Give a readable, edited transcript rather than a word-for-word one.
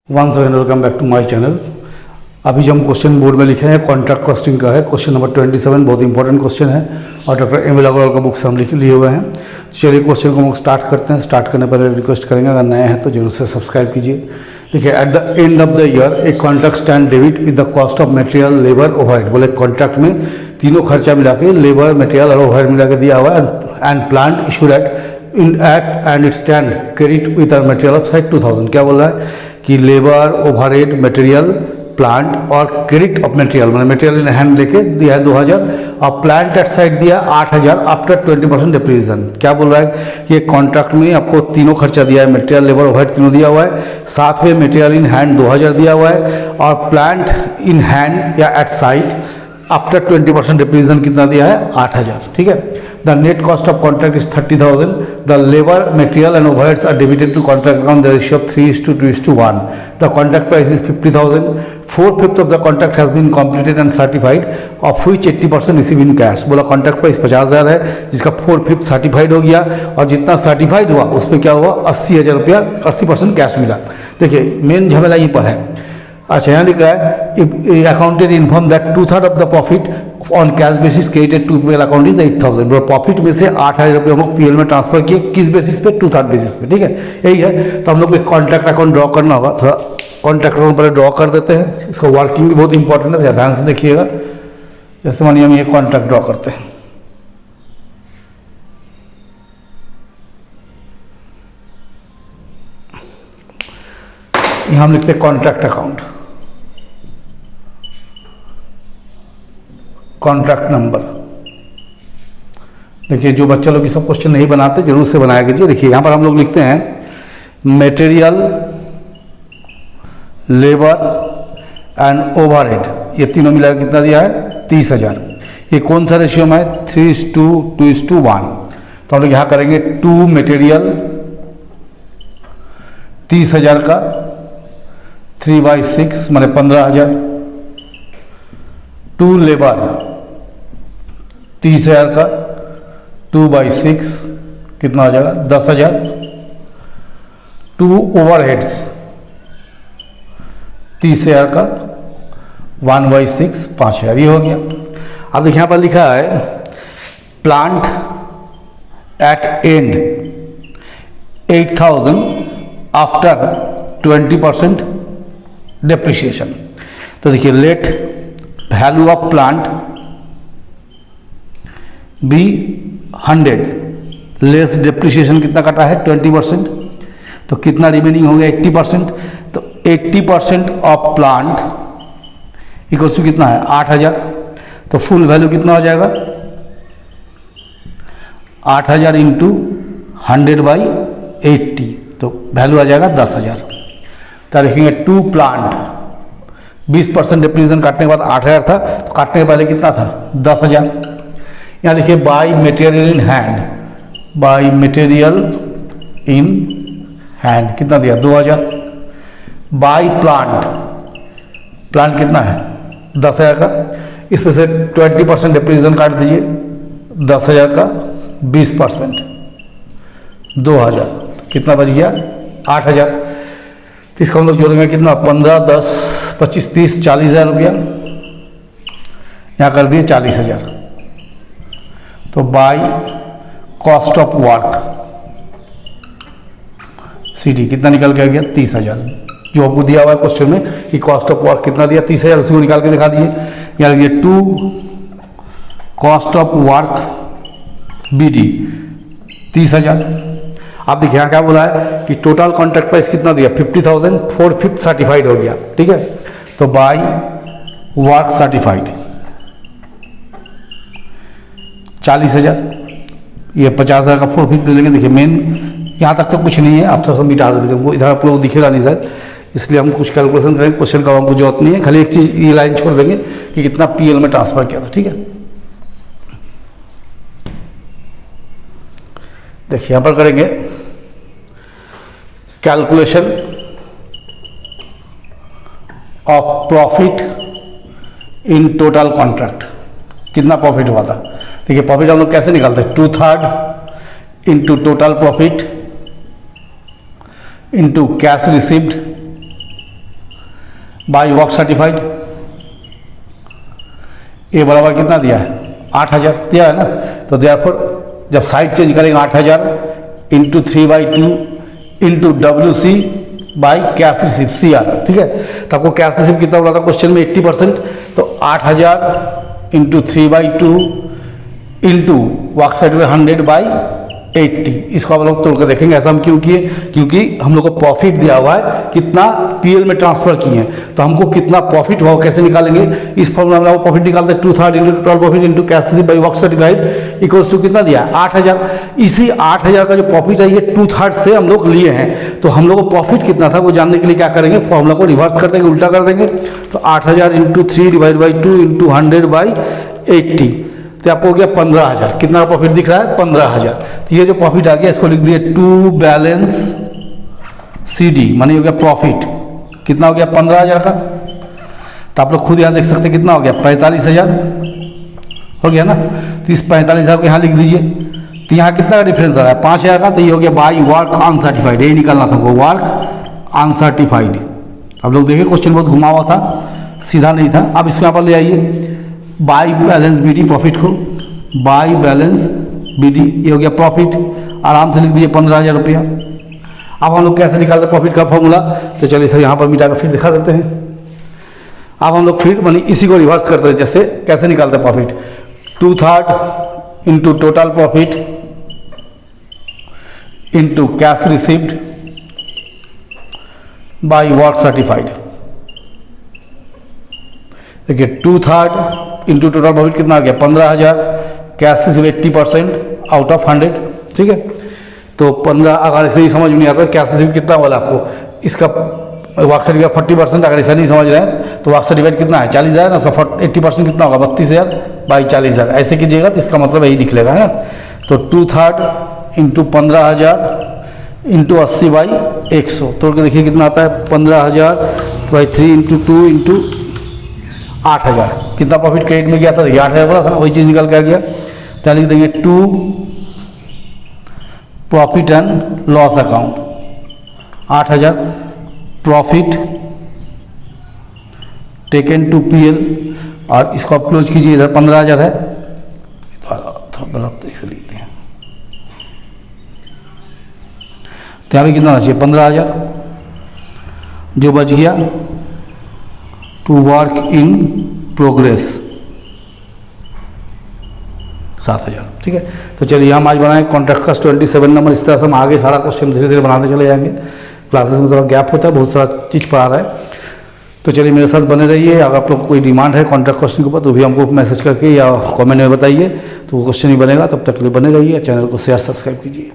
Once again welcome back to my channel. अभी जो हम क्वेश्चन बोर्ड में लिखे हैं कॉन्ट्रैक्ट कॉस्टिंग का है, क्वेश्चन नंबर 27 बहुत इंपॉर्टेंट क्वेश्चन है और डॉक्टर एम एल अग्रवाल का बुक से हम लिख लिए हुए हैं। चलिए क्वेश्चन को हम स्टार्ट करते हैं। स्टार्ट करने पहले रिक्वेस्ट करेंगे अगर नए हैं तो जरूर से सब्सक्राइब कीजिए। देखिए, at the end of the year a contract stand debit with the cost of material labour overhead. बोले कॉन्ट्रैक्ट में तीनों खर्चा मिला के लेबर मटेरियल और ओवरहेड मिला के दिया हुआ है and plan issued at it stand credit with material of side 2000। क्या बोल रहा है कि लेबर ओवरहेड मटेरियल प्लांट और क्रेडिट ऑफ मटेरियल मैंने मटेरियल इन हैंड लेके दिया है 2000 और प्लांट एट साइड दिया 8000 आफ्टर 20% डिप्रीशिएशन। क्या बोल रहा है कि ये कॉन्ट्रैक्ट में आपको तीनों खर्चा दिया है, मटेरियल लेबर ओवरहेड तीनों दिया हुआ है, साथ में मटेरियल इन हैंड 2000 दिया हुआ है और प्लांट इन हैंड या एट साइड आफ्टर 20% डिप्रीशिएशन कितना दिया है 8000। ठीक है। The net cost of contract is 30,000। The labour material and overheads are debited to contract account the ratio of 3:2:1। The contract price is 50,000। 4/5 of the contract has been completed and certified of which 80% receive in cash. बोला contract price 50,000 है जिसका 4/5 certified हो गया और जितना certified हुआ उसमें क्या हुआ 80,000 रुपया 80% कैश मिला। देखिए मेन झमेला ये पर है। अच्छा यहाँ लिख रहा है accounted inform that 2/3 of the profit on cash basis credited to PL account is 8,000। Profit में से 8,000 रुपये हम लोग पीएल में ट्रांसफर किए, किस बेसिस पे 2/3 बेसिस पे। ठीक है, यही है। तो हम लोग को कॉन्ट्रैक्ट अकाउंट ड्रॉ करना होगा। थोड़ा कॉन्ट्रैक्ट अकाउंट पहले ड्रॉ कर देते हैं। इसका वर्किंग भी बहुत इंपॉर्टेंट है, ध्यान से देखिएगा। जैसे मानिए हम ये कॉन्ट्रैक्ट ड्रॉ करते हैं, यहाँ हम लिखते हैं कॉन्ट्रैक्ट अकाउंट, कॉन्ट्रैक्ट नंबर। देखिए जो बच्चा लोग ये सब क्वेश्चन नहीं बनाते जरूर से बनाया कीजिए। देखिए यहाँ पर हम लोग लिखते हैं मटेरियल लेबर एंड ओवरहेड, ये तीनों मिला कितना दिया है 30,000। ये कौन सा रेशियो में है 3:2:1। तो हम लोग यहाँ करेंगे 2 मटेरियल 30,000 का 3/6 माने 15,000, 2 लेबर 30,000 का 2/6 कितना हो जाएगा 10,000, 2 ओवरहेड्स 30,000 का 1/6 5,000। ये हो गया। अब देखिए यहाँ पर लिखा है plant at end 8,000 after 20% depreciation. तो देखिए let value of plant be 100 less depreciation कितना कटा है 20%। तो कितना रिमेनिंग हो गया 80%। तो 80% ऑफ प्लांट इक्वल टू कितना है 8,000। तो फुल वैल्यू कितना हो जाएगा 8,000 इंटू 100/80। तो वैल्यू आ जाएगा 10,000। तो लिखेंगे 2 प्लांट 20% डिप्रीशिएशन काटने के बाद 8,000 था, तो काटने के पहले कितना था 10,000। यहाँ लिखिए by material in hand, by material in hand कितना दिया 2,000। बाय प्लांट, प्लांट कितना है 10,000 का, इसमें से 20% डिप्रीशिएशन काट दीजिए 10,000 का 20% 2,000 कितना बच गया 8,000। तो इसका हम लोग जोड़ेंगे कितना 15, 10, 25, 30, 40,000 रुपया। यहाँ कर दिए 40,000। तो बाय कॉस्ट ऑफ वर्क सीटी कितना निकल के आ गया 30,000। जो आपको दिया हुआ है क्वेश्चन में कि कॉस्ट ऑफ वर्क कितना दिया 30,000, उसी को निकाल के दिखा दिए। यहाँ लिखिए 2 कॉस्ट ऑफ वर्क BD 30,000। आप देखिए यहाँ क्या बोला है कि टोटल कॉन्ट्रैक्ट प्राइस कितना दिया 50,000, 4/5 सर्टिफाइड हो गया। ठीक है। तो बाय वर्क सर्टिफाइड 40,000, ये 50,000 का 4/5 दे लेंगे। देखिए मेन यहाँ तक तो कुछ नहीं है, आप थोड़ा सा मिटा देते हैं, इधर आप लोग दिखेगा नहीं शायद, इसलिए हम कुछ कैलकुलेशन करेंगे। क्वेश्चन का हमको जरूरत नहीं है, खाली एक चीज़ ये लाइन छोड़ देंगे कि कितना PL में ट्रांसफर किया था। ठीक है। देखिए यहाँ पर करेंगे calculation of profit in total contract, कितना प्रॉफिट हुआ था। देखिए प्रॉफिट हम लोग कैसे निकालते हैं 2/3 into total profit into cash received by work certified, ये बराबर कितना दिया है 8000 दिया है ना। तो देयरफॉर जब साइड चेंज करेंगे 8000 into 3/2 into WC by cash receipt CR, ठीक है। तो आपको कैश रिसिप्ट कितना बोला था क्वेश्चन में 80%, तो 8000 इंटू 3/2 इंटू वर्क सर्टिफाइड 100/80। इसको आप लोग तोड़ कर देखेंगे। ऐसा हम क्यों किए, क्योंकि हम लोग को प्रॉफिट दिया हुआ है कितना PL में ट्रांसफर किए हैं, तो हमको कितना प्रॉफिट हुआ कैसे निकालेंगे, इस फॉर्मूला में प्रॉफिट निकालते हैं 2/3 into total profit into cash receipt by work certified equals to कितना दिया है 8000। इसी 8000 का जो प्रॉफिट है ये 2/3 से हम लोग लिए हैं, तो हम लोग को प्रॉफिट कितना था वो जानने के लिए क्या करेंगे, फॉर्मूला को रिवर्स कर देंगे, उल्टा कर देंगे। तो 8000 इंटू 3 डिवाइड बाई 2 इंटू 100/80, तो आपको हो गया 15000। कितना प्रॉफिट दिख रहा है 15000। तो ये जो प्रॉफिट आ गया इसको लिख दिए टू बैलेंस CD, माने हो गया प्रॉफिट कितना हो गया 15000 का। तो आप लोग खुद यहाँ देख सकते हैं कितना हो गया 45000 हो गया ना। तो इस 45000 को यहाँ लिख दीजिए। तो यहाँ कितना का डिफरेंस आ रहा है 5000 का, तो ये हो गया बाई वर्क अनसर्टिफाइड, यही निकालना था हमको वर्क अनसर्टिफाइड। आप लोग देखिए क्वेश्चन बहुत घुमा हुआ था, सीधा नहीं था। अब इसको यहाँ पर ले आइए बाई बैलेंस BD, प्रॉफिट को बाई बैलेंस BD, ये हो गया प्रॉफिट, आराम से लिख दीजिए 15000 रुपया। अब हम लोग कैसे निकालते हैं प्रॉफिट का फॉर्मूला, तो चलिए सर यहाँ पर मिटा कर फिर दिखा देते हैं। अब हम लोग फिर मानी इसी को रिवर्स करते हैं, जैसे कैसे निकालते हैं profit 2/3 into total profit into cash receipt by work certified. देखिए 2/3 इंटू टोटल प्रॉफिट कितना आ गया 15000, कैश रिसिप्ट 80% आउट ऑफ 100, ठीक है। तो 15, अगर ऐसे ही समझ में नहीं आता कैश रिसिप्ट कितना वाला आपको, इसका वर्क सर्टिफिकेट 40%, अगर ऐसा नहीं समझ रहे हैं तो वर्क सर्टिफिकेट कितना है 40000 ना, उसका 80% कितना होगा 32000 बाई 40000, ऐसे कीजिएगा तो इसका मतलब यही निकलेगा, है ना। तो 2/3 इंटू 15000 इंटू 80/100, तोड़ के देखिए कितना आता है 15000/3 इंटू 2 इंटू 8000। कितना प्रॉफिट क्रेडिट में गया था, 8000 बोला था, वही चीज़ निकल के आ गया। तो लिख देंगे to profit and loss account 8000 profit taken to PL, और इसको आप क्लोज कीजिए, इधर 15000 है, थोड़ा गलत इसे लिखते हैं। तो यहाँ पे कितना होना चाहिए 15000, जो बच गया टू वर्क इन प्रोग्रेस 7000, ठीक है। तो चलिए हम आज बनाए कॉन्ट्रैक्ट का 27 नंबर। इस तरह से हम आगे सारा क्वेश्चन धीरे धीरे बनाते चले जाएंगे। क्लासेस में थोड़ा गैप होता है, बहुत सारा चीज़ पढ़ा रहा है। तो चलिए मेरे साथ बने रहिए। अगर आप लोग को कोई डिमांड है कॉन्ट्रैक्ट क्वेश्चन के ऊपर तो भी हमको मैसेज करके या कमेंट में बताइए, तो वो क्वेश्चन ही बनेगा। तब तक के लिए बने रहिए, चैनल को शेयर सब्सक्राइब कीजिए।